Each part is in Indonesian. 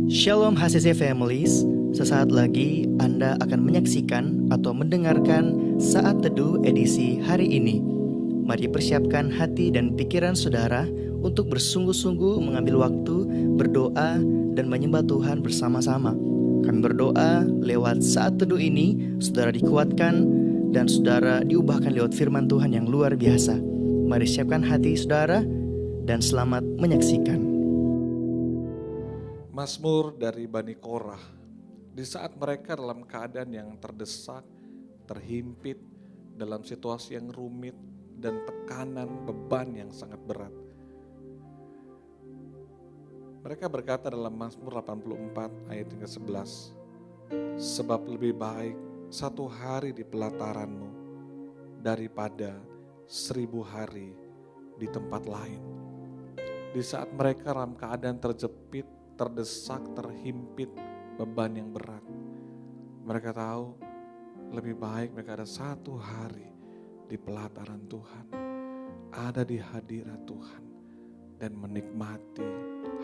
Shalom HCC Families, sesaat lagi Anda akan menyaksikan atau mendengarkan Saat Teduh edisi hari ini. Mari persiapkan hati dan pikiran saudara untuk bersungguh-sungguh mengambil waktu berdoa dan menyembah Tuhan bersama-sama. Kami berdoa lewat Saat Teduh ini, saudara dikuatkan dan saudara diubahkan lewat firman Tuhan yang luar biasa. Mari siapkan hati saudara dan selamat menyaksikan. Mazmur dari Bani Korah. Di saat mereka dalam keadaan yang terdesak, terhimpit, dalam situasi yang rumit dan tekanan beban yang sangat berat. Mereka berkata dalam Mazmur 84 ayat yang ke-11, sebab lebih baik satu hari di pelataranmu daripada 1000 hari di tempat lain. Di saat mereka dalam keadaan terjepit, terdesak, terhimpit, beban yang berat. Mereka tahu lebih baik mereka ada satu hari di pelataran Tuhan, ada di hadirat Tuhan dan menikmati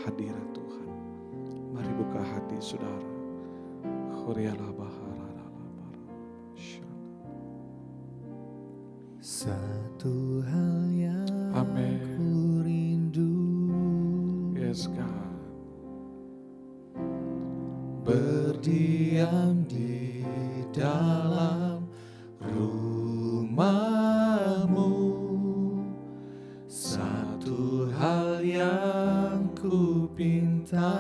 hadirat Tuhan. Mari buka hati saudara. Satu hal yang Amen. ku rindu, Yes God. berdiam di dalam rumah-Mu. Satu hal yang ku pinta,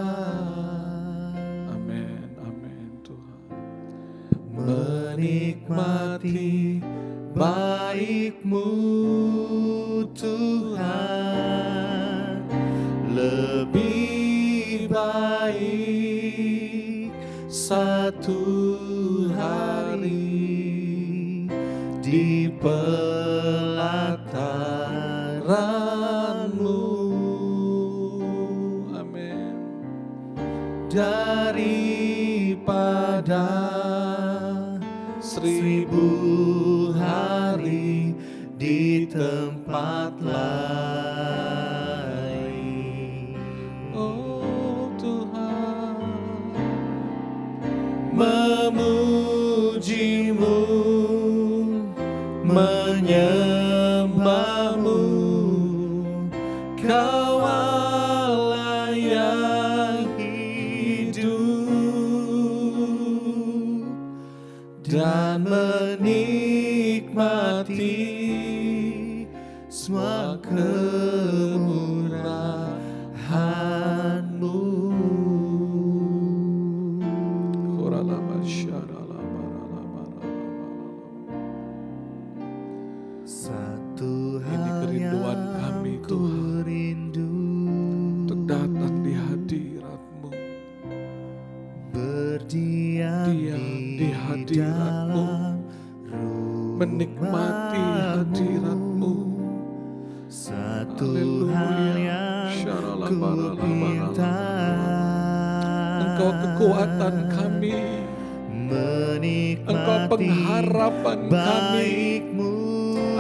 Amin, amin Tuhan. menikmati baik-Mu Tuhan, lebih baik satu hari di pelataran-Mu, Amin. daripada 1000 hari di tempat lain. Oh Tuhan, Memuji-Mu, menyembah-Mu, Kau Allah yang hidup, dan menikmati semua kemurahan-Mu. Satu Ini hal kerinduan yang kami, ku Tuhan. rindu, untuk datang di hadirat-Mu, berdiam diam di hadirat-Mu, dalam menikmati hadirat-Mu. Satu Haleluya. hal yang ku pinta, Engkau kekuatan kami, Engkau menikmati pengharapan kami. baik-Mu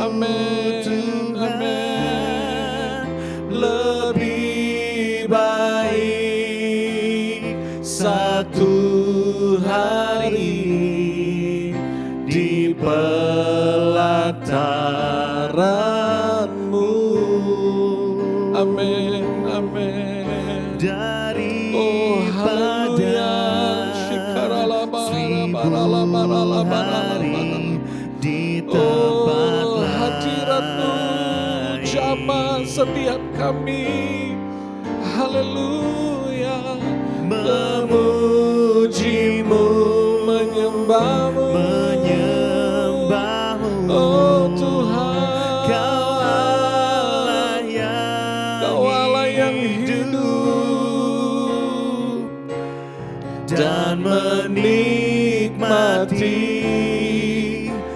Amin, Tuhan, amin. lebih baik satu hari di pelataran-Mu, Amin, amin. Oh haleluya. daripada 1000 hari di tempat Oh hadirat-Mu jamah setiap kami. Haleluya. memuji-Mu, Menyembah-Mu. menyembah-Mu. Oh Tuhan, Kau Allah yang hidup, dan menikmati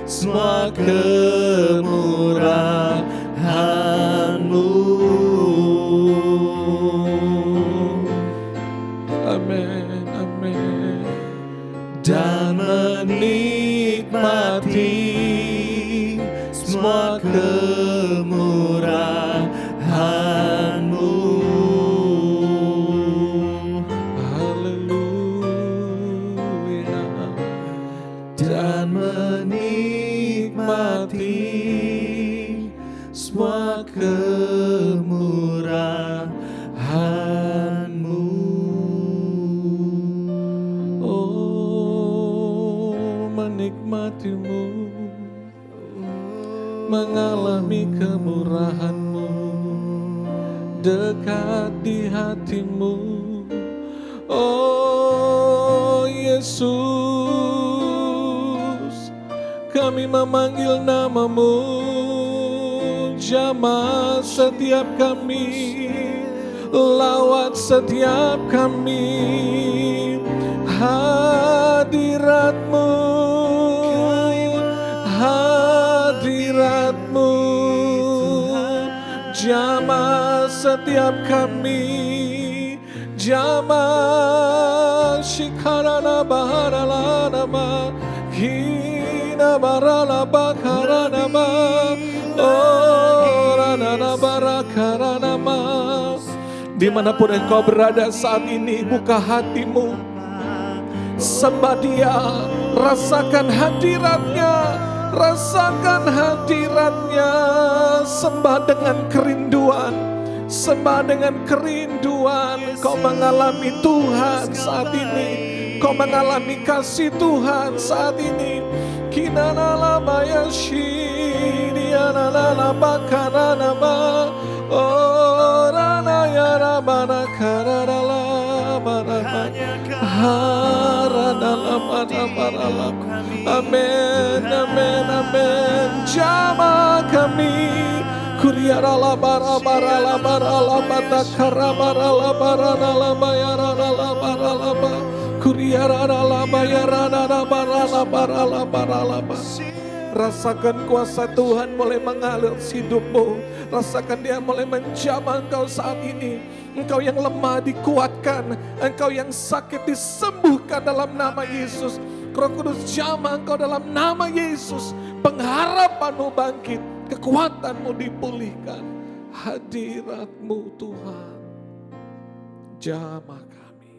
semua kemurahan-Mu. amin, amin. Dan menikmati semua kemurahan-Mu. Haleluya. hatimu, mengalami kemurahan-Mu, dekat di hatimu. Oh Yesus, kami memanggil nama-Mu, jamah setiap kami, lawat setiap kami. Hadirat-Mu, hadirat-Mu, jamah setiap kami, jamah shikarana baharala hina barala bakaranama, oh ranana barakaranama. Dimanapun engkau berada saat ini, buka hatimu, sembah Dia, rasakan hadiratnya, rasakan hadiratnya. Sembah dengan kerinduan, sembah dengan kerinduan. Kau mengalami Tuhan saat ini, kau mengalami kasih Tuhan saat ini. Kinana mayashi diana bakaranama, oh rana ya ramana kararala marama harana marala. Amin, amin, amin. Jamah kami, kuriarala barala barala batakara barala barala bayarala barala ba, kuriarala bayarala barala barala barala ba. Rasakan kuasa Tuhan mulai mengalir hidupmu. Rasakan Dia mulai menjamah engkau saat ini. Engkau yang lemah dikuatkan, engkau yang sakit disembuhkan dalam nama Yesus. Roh Kudus jamah engkau dalam nama Yesus. Pengharapanmu bangkit, kekuatanmu dipulihkan. Hadirat-Mu Tuhan, jamah kami.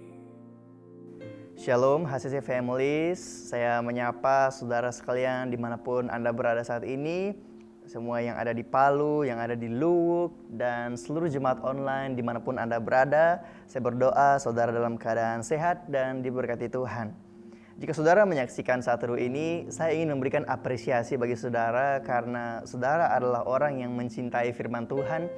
Shalom HCC Families, saya menyapa saudara sekalian dimanapun Anda berada saat ini. Semua yang ada di Palu, yang ada di Luwuk, dan seluruh jemaat online dimanapun Anda berada. Saya berdoa saudara dalam keadaan sehat dan diberkati Tuhan. Jika saudara menyaksikan saat teduh ini, saya ingin memberikan apresiasi bagi saudara karena saudara adalah orang yang mencintai firman Tuhan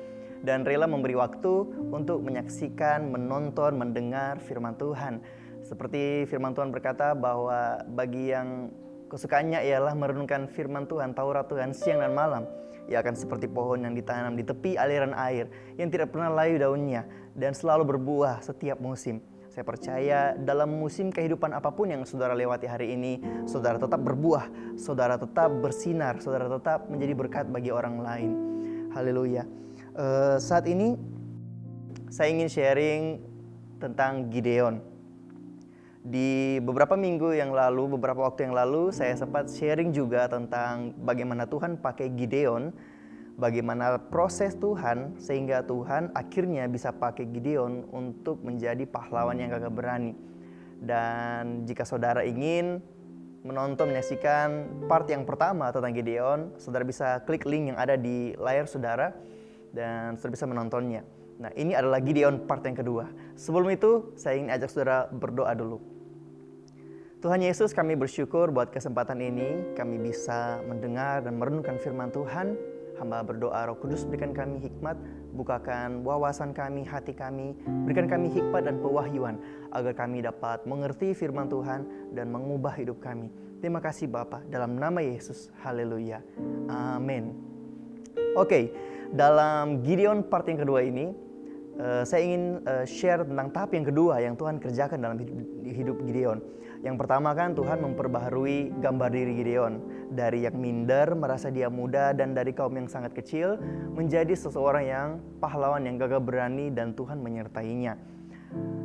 dan rela memberi waktu untuk menyaksikan, menonton, mendengar firman Tuhan. Seperti firman Tuhan berkata bahwa bagi yang kesukaannya ialah merenungkan firman Tuhan, Taurat Tuhan siang dan malam. Ia akan seperti pohon yang ditanam di tepi aliran air yang tidak pernah layu daunnya dan selalu berbuah setiap musim. Saya percaya dalam musim kehidupan apapun yang saudara lewati hari ini, saudara tetap berbuah, saudara tetap bersinar, saudara tetap menjadi berkat bagi orang lain. Haleluya. Saat ini saya ingin sharing tentang Gideon. Di beberapa minggu yang lalu, beberapa waktu yang lalu, saya sempat sharing juga tentang bagaimana Tuhan pakai Gideon, bagaimana proses Tuhan sehingga Tuhan akhirnya bisa pakai Gideon untuk menjadi pahlawan yang gagah berani. Dan jika saudara ingin menonton, menyaksikan part yang pertama tentang Gideon, saudara bisa klik link yang ada di layar saudara dan saudara bisa menontonnya. Nah, ini adalah Gideon part yang kedua. Sebelum itu, saya ingin ajak saudara berdoa dulu. Tuhan Yesus, kami bersyukur buat kesempatan ini. Kami bisa mendengar dan merenungkan firman Tuhan. Hamba berdoa Roh Kudus berikan kami hikmat, bukakan wawasan kami, hati kami, berikan kami hikmat dan pewahyuan agar kami dapat mengerti firman Tuhan dan mengubah hidup kami. Terima kasih Bapa, dalam nama Yesus. Haleluya. Amin. Oke, dalam Gideon part yang kedua ini, saya ingin share tentang tahap yang kedua yang Tuhan kerjakan dalam hidup Gideon. Yang pertama kan Tuhan memperbaharui gambar diri Gideon. Dari yang minder, merasa dia muda dan dari kaum yang sangat kecil, menjadi seseorang yang pahlawan yang gagah berani dan Tuhan menyertainya.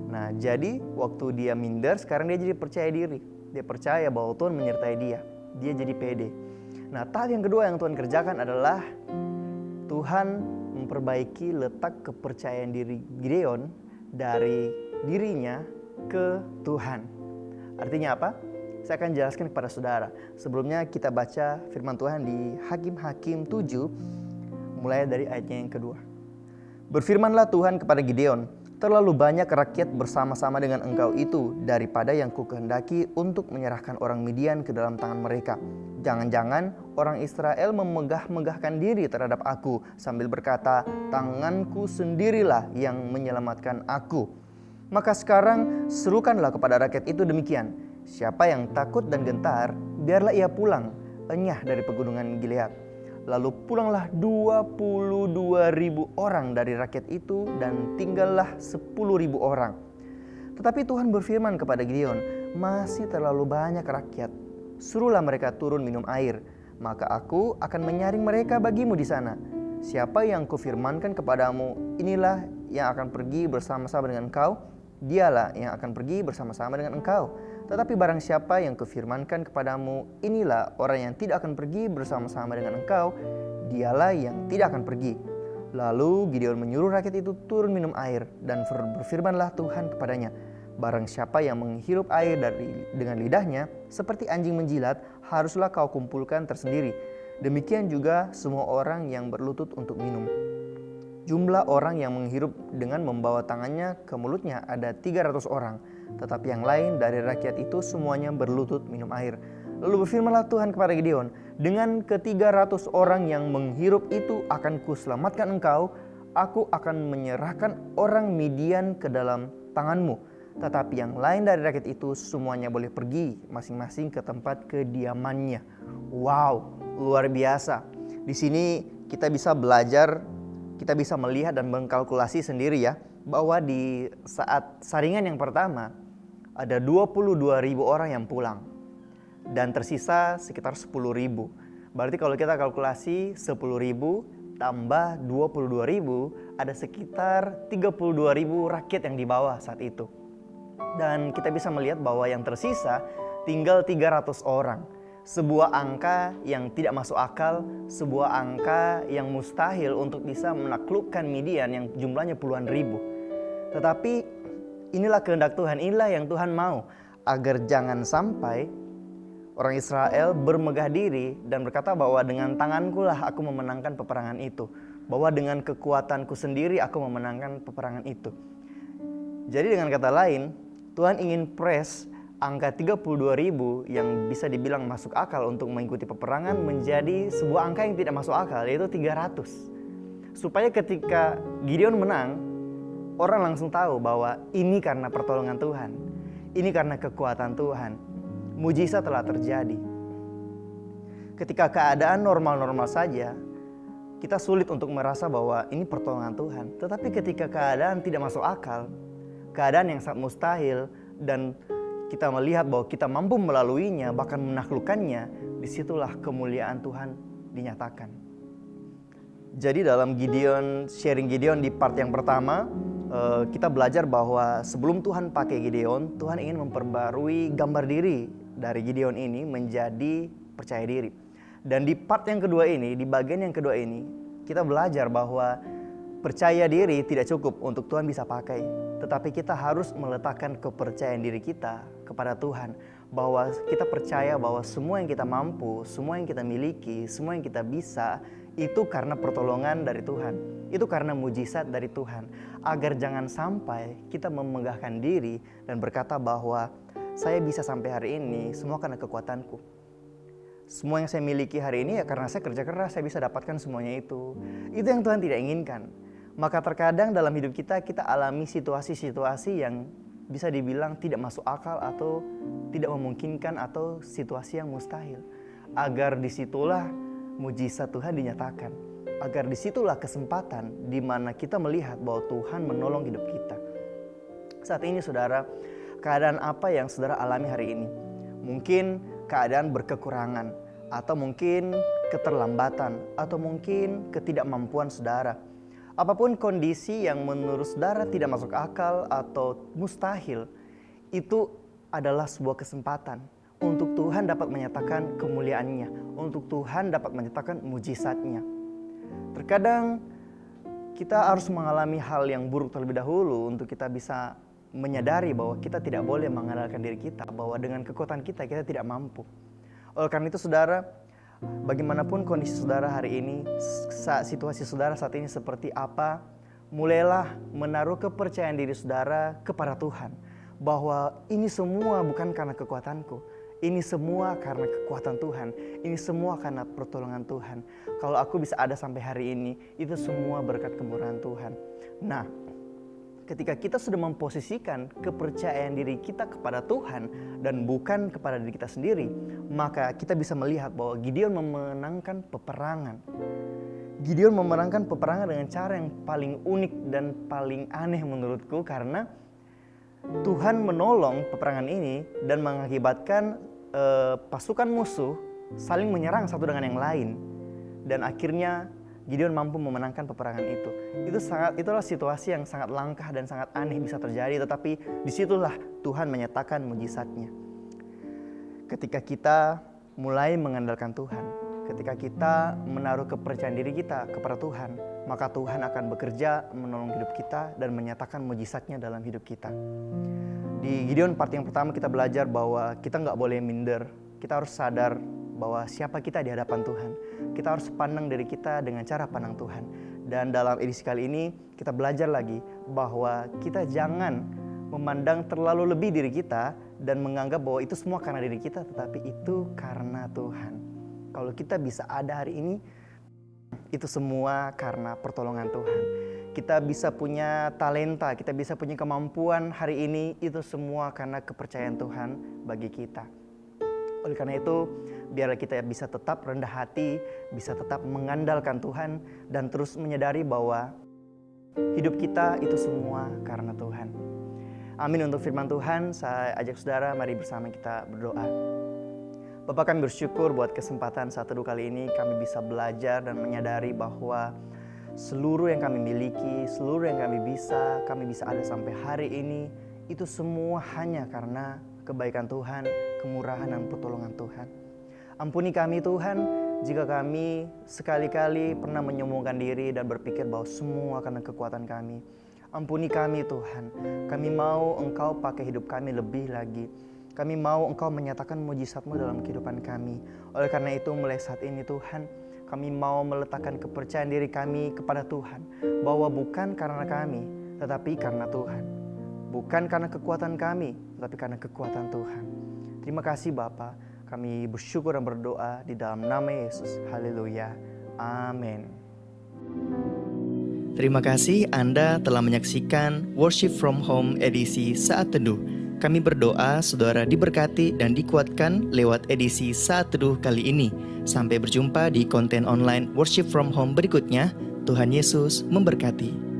Nah, jadi waktu dia minder, sekarang dia jadi percaya diri. Dia percaya bahwa Tuhan menyertai dia. Dia jadi pede. Nah, tahap yang kedua yang Tuhan kerjakan adalah Tuhan memperbaiki letak kepercayaan diri Gideon dari dirinya ke Tuhan. Artinya apa? Saya akan jelaskan kepada saudara. Sebelumnya kita baca firman Tuhan di Hakim-Hakim 7, mulai dari ayatnya yang kedua. Berfirmanlah Tuhan kepada Gideon, Terlalu banyak rakyat bersama-sama dengan engkau itu daripada yang kukehendaki untuk menyerahkan orang Midian ke dalam tangan mereka. Jangan-jangan orang Israel memegah-megahkan diri terhadap aku sambil berkata, tanganku sendirilah yang menyelamatkan aku. Maka sekarang serukanlah kepada rakyat itu demikian. Siapa yang takut dan gentar, biarlah ia pulang, enyah dari pegunungan Gilead. Lalu pulanglah 22.000 orang dari rakyat itu dan tinggallah 10.000 orang. Tetapi Tuhan berfirman kepada Gideon, masih terlalu banyak rakyat. Suruhlah mereka turun minum air, maka aku akan menyaring mereka bagimu di sana. Siapa yang kufirmankan kepadamu, inilah yang akan pergi bersama-sama dengan engkau, dialah yang akan pergi bersama-sama dengan engkau. Tetapi barang siapa yang kufirmankan kepadamu, inilah orang yang tidak akan pergi bersama-sama dengan engkau, dialah yang tidak akan pergi. Lalu Gideon menyuruh rakyat itu turun minum air, dan berfirmanlah Tuhan kepadanya, barang siapa yang menghirup air dengan lidahnya, seperti anjing menjilat, haruslah kau kumpulkan tersendiri. Demikian juga semua orang yang berlutut untuk minum. Jumlah orang yang menghirup dengan membawa tangannya ke mulutnya ada 300 orang. Tetapi yang lain dari rakyat itu semuanya berlutut minum air. Lalu berfirmanlah Tuhan kepada Gideon, dengan ke-300 orang yang menghirup itu akan kuselamatkan engkau. Aku akan menyerahkan orang Midian ke dalam tanganmu. Tetapi yang lain dari rakyat itu semuanya boleh pergi masing-masing ke tempat kediamannya. Wow, luar biasa. Di sini kita bisa belajar, kita bisa melihat dan mengkalkulasi sendiri ya, bahwa di saat saringan yang pertama ada 22.000 orang yang pulang dan tersisa sekitar 10.000. Berarti kalau kita kalkulasi 10.000 tambah 22.000 ada sekitar 32.000 rakyat yang di bawah saat itu. Dan kita bisa melihat bahwa yang tersisa tinggal 300 orang. Sebuah angka yang tidak masuk akal, sebuah angka yang mustahil untuk bisa menaklukkan Midian yang jumlahnya puluhan ribu. Tetapi inilah kehendak Tuhan, inilah yang Tuhan mau, agar jangan sampai orang Israel bermegah diri dan berkata bahwa dengan tanganku lah aku memenangkan peperangan itu, bahwa dengan kekuatanku sendiri aku memenangkan peperangan itu. Jadi dengan kata lain, Tuhan ingin press angka 32.000 yang bisa dibilang masuk akal untuk mengikuti peperangan menjadi sebuah angka yang tidak masuk akal, yaitu 300. Supaya ketika Gideon menang, orang langsung tahu bahwa ini karena pertolongan Tuhan, ini karena kekuatan Tuhan. Mujizat telah terjadi. Ketika keadaan normal-normal saja, kita sulit untuk merasa bahwa ini pertolongan Tuhan. Tetapi ketika keadaan tidak masuk akal, keadaan yang sangat mustahil, dan kita melihat bahwa kita mampu melaluinya, bahkan menaklukkannya, disitulah kemuliaan Tuhan dinyatakan. Jadi dalam sharing Gideon di part yang pertama, kita belajar bahwa sebelum Tuhan pakai Gideon, Tuhan ingin memperbarui gambar diri dari Gideon ini menjadi percaya diri. Dan di part yang kedua ini, di bagian yang kedua ini, kita belajar bahwa percaya diri tidak cukup untuk Tuhan bisa pakai, tetapi kita harus meletakkan kepercayaan diri kita kepada Tuhan, bahwa kita percaya bahwa semua yang kita mampu, semua yang kita miliki, semua yang kita bisa, itu karena pertolongan dari Tuhan, itu karena mujizat dari Tuhan, agar jangan sampai kita memegahkan diri dan berkata bahwa saya bisa sampai hari ini semua karena kekuatanku. Semua yang saya miliki hari ini ya karena saya kerja keras, saya bisa dapatkan semuanya itu. Itu yang Tuhan tidak inginkan. Maka terkadang dalam hidup kita alami situasi-situasi yang bisa dibilang tidak masuk akal atau tidak memungkinkan atau situasi yang mustahil. Agar disitulah mujizat Tuhan dinyatakan. Agar disitulah kesempatan di mana kita melihat bahwa Tuhan menolong hidup kita. Saat ini saudara, keadaan apa yang saudara alami hari ini? Mungkin keadaan berkekurangan, atau mungkin keterlambatan, atau mungkin ketidakmampuan saudara. Apapun kondisi yang menurut saudara tidak masuk akal atau mustahil, itu adalah sebuah kesempatan untuk Tuhan dapat menyatakan kemuliaannya, untuk Tuhan dapat menyatakan mujizatnya. Terkadang kita harus mengalami hal yang buruk terlebih dahulu untuk kita bisa menyadari bahwa kita tidak boleh mengandalkan diri kita, bahwa dengan kekuatan kita tidak mampu. Oleh karena itu saudara, bagaimanapun kondisi saudara hari ini, situasi saudara saat ini seperti apa, mulailah menaruh kepercayaan diri saudara kepada Tuhan. Bahwa ini semua bukan karena kekuatanku. Ini semua karena kekuatan Tuhan. Ini semua karena pertolongan Tuhan. Kalau aku bisa ada sampai hari ini, itu semua berkat kemurahan Tuhan. Nah, ketika kita sudah memposisikan kepercayaan diri kita kepada Tuhan dan bukan kepada diri kita sendiri, maka kita bisa melihat bahwa Gideon memenangkan peperangan. Gideon memenangkan peperangan dengan cara yang paling unik dan paling aneh menurutku, karena Tuhan menolong peperangan ini dan mengakibatkan pasukan musuh saling menyerang satu dengan yang lain, dan akhirnya Gideon mampu memenangkan peperangan itu. Itulah situasi yang sangat langka dan sangat aneh bisa terjadi, tetapi disitulah Tuhan menyatakan mujizatnya. Ketika kita mulai mengandalkan Tuhan, ketika kita menaruh kepercayaan diri kita kepada Tuhan, maka Tuhan akan bekerja menolong hidup kita dan menyatakan mujizatnya dalam hidup kita. Di Gideon part yang pertama kita belajar bahwa kita nggak boleh minder. Kita harus sadar bahwa siapa kita di hadapan Tuhan. Kita harus pandang diri kita dengan cara pandang Tuhan. Dan dalam edisi kali ini kita belajar lagi bahwa kita jangan memandang terlalu lebih diri kita dan menganggap bahwa itu semua karena diri kita, tetapi itu karena Tuhan. Kalau kita bisa ada hari ini, itu semua karena pertolongan Tuhan. Kita bisa punya talenta, kita bisa punya kemampuan hari ini, itu semua karena kepercayaan Tuhan bagi kita. Oleh karena itu, biarlah kita bisa tetap rendah hati, bisa tetap mengandalkan Tuhan, dan terus menyadari bahwa hidup kita itu semua karena Tuhan. Amin untuk firman Tuhan. Saya ajak saudara, mari bersama kita berdoa. Bapak, kami bersyukur buat kesempatan saat teduh kali ini kami bisa belajar dan menyadari bahwa seluruh yang kami miliki, seluruh yang kami bisa ada sampai hari ini, itu semua hanya karena kebaikan Tuhan, kemurahan dan pertolongan Tuhan. Ampuni kami Tuhan, jika kami sekali-kali pernah menyombongkan diri dan berpikir bahwa semua karena kekuatan kami. Ampuni kami Tuhan, kami mau Engkau pakai hidup kami lebih lagi. Kami mau Engkau menyatakan mujizat-Mu dalam kehidupan kami. Oleh karena itu mulai saat ini Tuhan, kami mau meletakkan kepercayaan diri kami kepada Tuhan, bahwa bukan karena kami, tetapi karena Tuhan. Bukan karena kekuatan kami, tetapi karena kekuatan Tuhan. Terima kasih Bapa, kami bersyukur dan berdoa di dalam nama Yesus. Haleluya. Amin. Terima kasih Anda telah menyaksikan Worship from Home edisi Saat Teduh. Kami berdoa saudara diberkati dan dikuatkan lewat edisi Saat Teduh kali ini. Sampai berjumpa di konten online Worship from Home berikutnya. Tuhan Yesus memberkati.